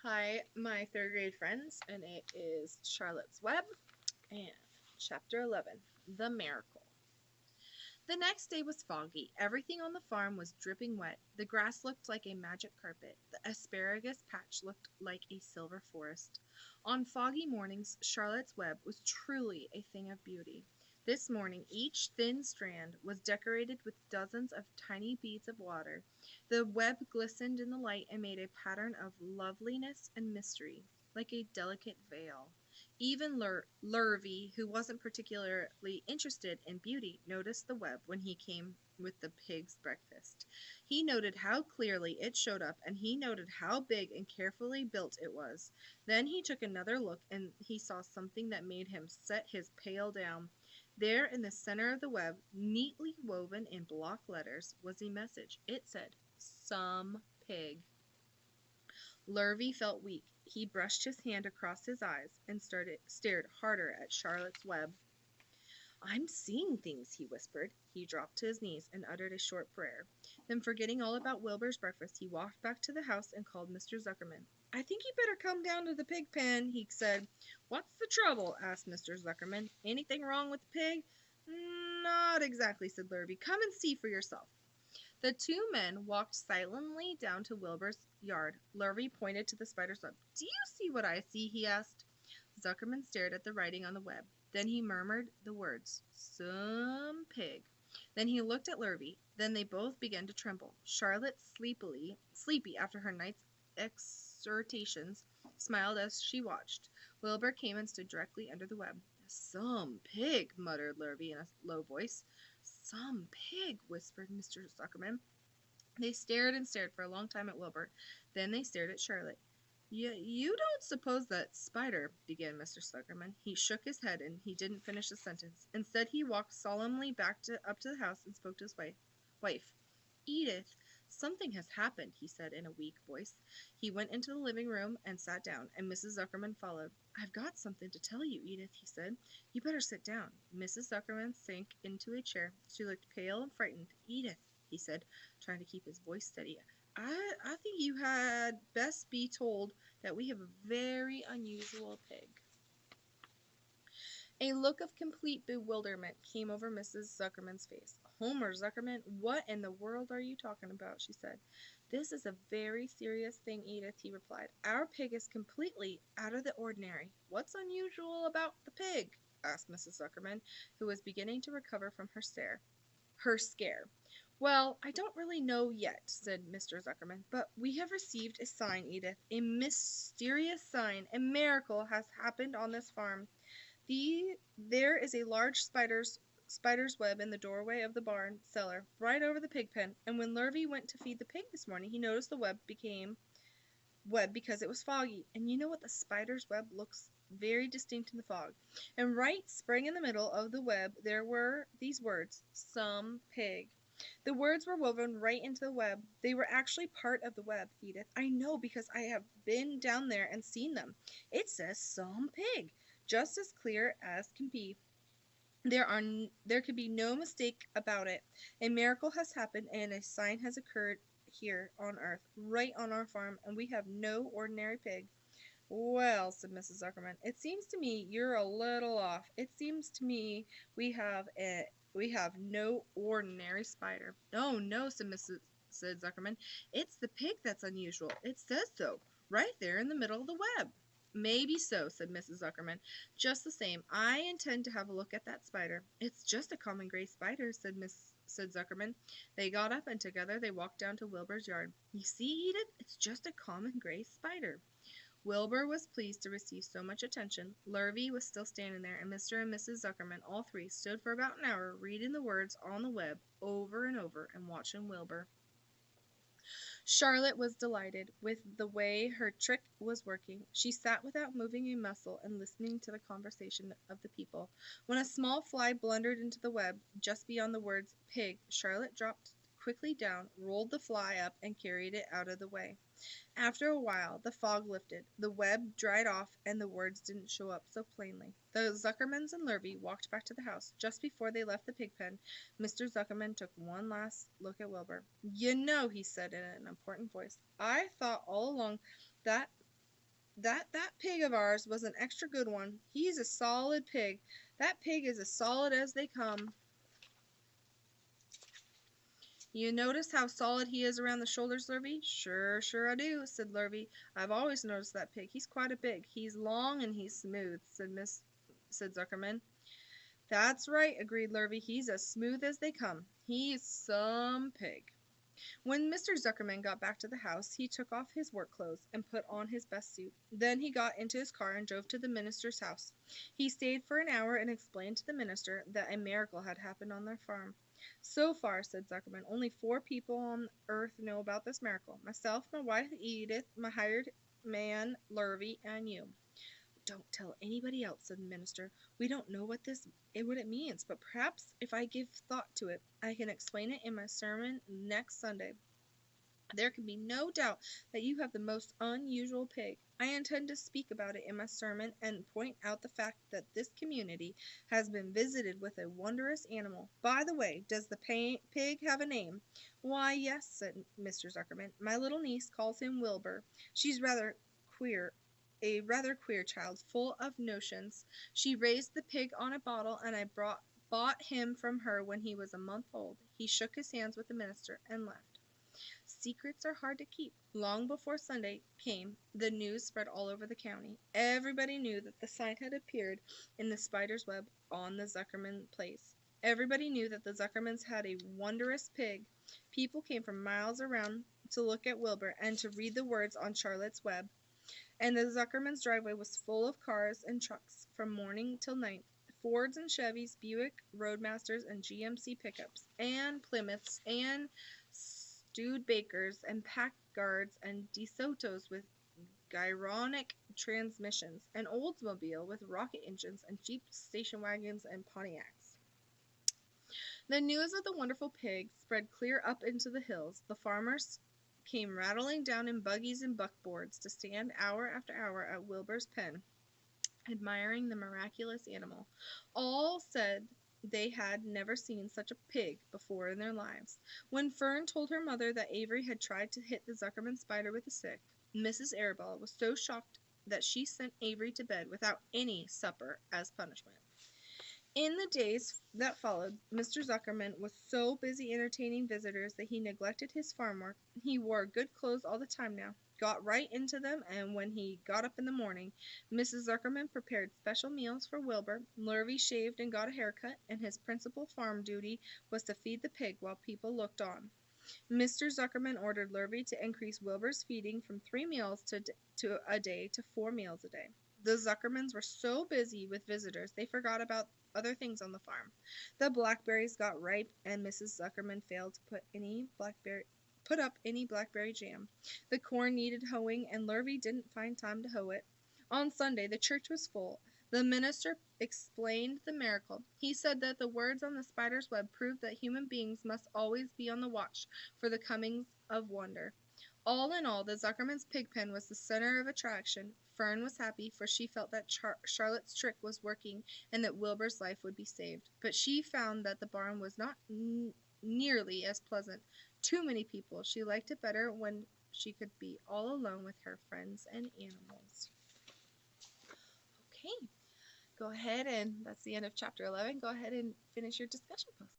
Hi, my third grade friends, and it is Charlotte's Web and Chapter 11 The Miracle. The next day was foggy. Everything on the farm was dripping wet. The grass looked like a magic carpet. The asparagus patch looked like a silver forest. On foggy mornings, Charlotte's Web was truly a thing of beauty. This morning, each thin strand was decorated with dozens of tiny beads of water. The web glistened in the light and made a pattern of loveliness and mystery, like a delicate veil. Even Lurvy, who wasn't particularly interested in beauty, noticed the web when he came with the pig's breakfast. He noted how clearly it showed up, and he noted how big and carefully built it was. Then he took another look, and he saw something that made him set his pail down. There in the center of the web, neatly woven in block letters, was a message. It said, "Some pig." Lurvy felt weak. He brushed his hand across his eyes and stared harder at Charlotte's Web. "I'm seeing things," he whispered. He dropped to his knees and uttered a short prayer. Then, forgetting all about Wilbur's breakfast, he walked back to the house and called Mr. Zuckerman. "I think you better come down to the pig pen," he said. "What's the trouble?" asked Mr. Zuckerman. "Anything wrong with the pig?" "Not exactly," said Lurvy. "Come and see for yourself." The two men walked silently down to Wilbur's yard. Lurvy pointed to the spider's web. "Do you see what I see?" he asked. Zuckerman stared at the writing on the web. Then he murmured the words, "Some pig." Then he looked at Lurvy. Then they both began to tremble. Charlotte, sleepy after her night's exertions, smiled as she watched. Wilbur came and stood directly under the web. "Some pig," muttered Lurvy in a low voice. "Some pig," whispered Mr. Zuckerman. They stared and stared for a long time at Wilbur. Then they stared at Charlotte. You don't suppose that spider," began Mr. Zuckerman. He shook his head and he didn't finish the sentence. Instead, he walked solemnly up to the house and spoke to his wife. "Edith, something has happened," he said in a weak voice. He went into the living room and sat down, and Mrs. Zuckerman followed. "I've got something to tell you, Edith," he said. "You better sit down." Mrs. Zuckerman sank into a chair. She looked pale and frightened. "Edith," he said, trying to keep his voice steady, I think you had best be told that we have a very unusual pig." A look of complete bewilderment came over Mrs. Zuckerman's face. "Homer Zuckerman, what in the world are you talking about?" she said. "This is a very serious thing, Edith," he replied. "Our pig is completely out of the ordinary." "What's unusual about the pig?" asked Mrs. Zuckerman, who was beginning to recover from her scare. "Well, I don't really know yet," said Mr. Zuckerman, "but we have received a sign, Edith, a mysterious sign. A miracle has happened on this farm. There is a large spider's web in the doorway of the barn cellar, right over the pig pen, and when Lurvy went to feed the pig this morning, he noticed the web became web because it was foggy. And you know what? The spider's web looks very distinct in the fog. And right spring in the middle of the web there were these words, 'Some pig.' The words were woven right into the web. They were actually part of the web, Edith. I know because I have been down there and seen them. It says 'Some pig,' just as clear as can be. There can be no mistake about it. A miracle has happened and a sign has occurred here on earth, right on our farm, and we have no ordinary pig." "Well," said Mrs. Zuckerman, "it seems to me you're a little off. It seems to me we have no ordinary spider." "Oh, no," said Zuckerman. "It's the pig that's unusual. It says so, right there in the middle of the web." "Maybe so," said Mrs. Zuckerman. "Just the same, I intend to have a look at that spider." "It's just a common gray spider," said Zuckerman. They got up and together they walked down to Wilbur's yard. "You see, Edith, it's just a common gray spider." Wilbur was pleased to receive so much attention. Lurvy was still standing there, and Mr. and Mrs. Zuckerman, all three, stood for about an hour reading the words on the web over and over and watching Wilbur. Charlotte was delighted with the way her trick was working. She sat without moving a muscle and listening to the conversation of the people. When a small fly blundered into the web just beyond the words "pig," Charlotte dropped quickly down, rolled the fly up, and carried it out of the way. After a while, the fog lifted, the web dried off, and the words didn't show up so plainly. The Zuckermans and Lurvy walked back to the house. Just before they left the pig pen, Mr. Zuckerman took one last look at Wilbur. "You know," he said in an important voice, "I thought all along that That pig of ours was an extra good one. He's a solid pig. That pig is as solid as they come. You notice how solid he is around the shoulders, Lurvy? Sure I do, said Lurvy. I've always noticed that pig. He's quite a pig. He's long and he's smooth, said Zuckerman. That's right, agreed Lurvy. He's as smooth as they come. He's some pig. When Mr. Zuckerman got back to the house, he took off his work clothes and put on his best suit. Then he got into his car and drove to the minister's house. He stayed for an hour and explained to the minister that a miracle had happened on their farm. So far, said Zuckerman, only 4 people on earth know about this miracle. Myself, my wife Edith, my hired man Lurvy, and you. Don't tell anybody else, said the minister. We don't know what it means, but perhaps if I give thought to it, I can explain it in my sermon next Sunday. There can be no doubt that you have the most unusual pig. I intend to speak about it in my sermon and point out the fact that this community has been visited with a wondrous animal. By the way, does the pig have a name? Why, yes, said Mr. Zuckerman. My little niece calls him Wilbur. She's a rather queer child, full of notions. She raised the pig on a bottle, and I bought him from her when he was a month old. He shook his hands with the minister and left. Secrets are hard to keep. Long before Sunday came, the news spread all over the county. Everybody knew that the sign had appeared in the spider's web on the Zuckerman place. Everybody knew that the Zuckermans had a wondrous pig. People came from miles around to look at Wilbur and to read the words on Charlotte's web. And the Zuckerman's driveway was full of cars and trucks from morning till night. Fords and Chevys, Buick Roadmasters and GMC pickups, and Plymouths, and Studebakers, and Packards, and DeSotos with Gyronic transmissions, and Oldsmobile with rocket engines, and Jeep station wagons, and Pontiacs. The news of the wonderful pig spread clear up into the hills. The farmers came rattling down in buggies and buckboards to stand hour after hour at Wilbur's pen, admiring the miraculous animal. All said they had never seen such a pig before in their lives. When Fern told her mother that Avery had tried to hit the Zuckerman spider with a stick, Mrs. Arabella was so shocked that she sent Avery to bed without any supper as punishment. In the days that followed, Mr. Zuckerman was so busy entertaining visitors that he neglected his farm work. He wore good clothes all the time now, got right into them, and when he got up in the morning, Mrs. Zuckerman prepared special meals for Wilbur. Lurvy shaved and got a haircut, and his principal farm duty was to feed the pig while people looked on. Mr. Zuckerman ordered Lurvy to increase Wilbur's feeding from 3 meals a day to 4 meals a day. The Zuckermans were so busy with visitors they forgot about other things on the farm. The blackberries got ripe, and Mrs. Zuckerman failed to put up any blackberry jam. The corn needed hoeing, and Lurvy didn't find time to hoe it. On Sunday, the church was full. The minister explained the miracle. He said that the words on the spider's web proved that human beings must always be on the watch for the comings of wonder. All in all, the Zuckerman's pig pen was the center of attraction. Fern was happy, for she felt that Charlotte's trick was working and that Wilbur's life would be saved. But she found that the barn was not nearly as pleasant. Too many people. She liked it better when she could be all alone with her friends and animals. Okay, go ahead, and that's the end of chapter 11. Go ahead and finish your discussion post.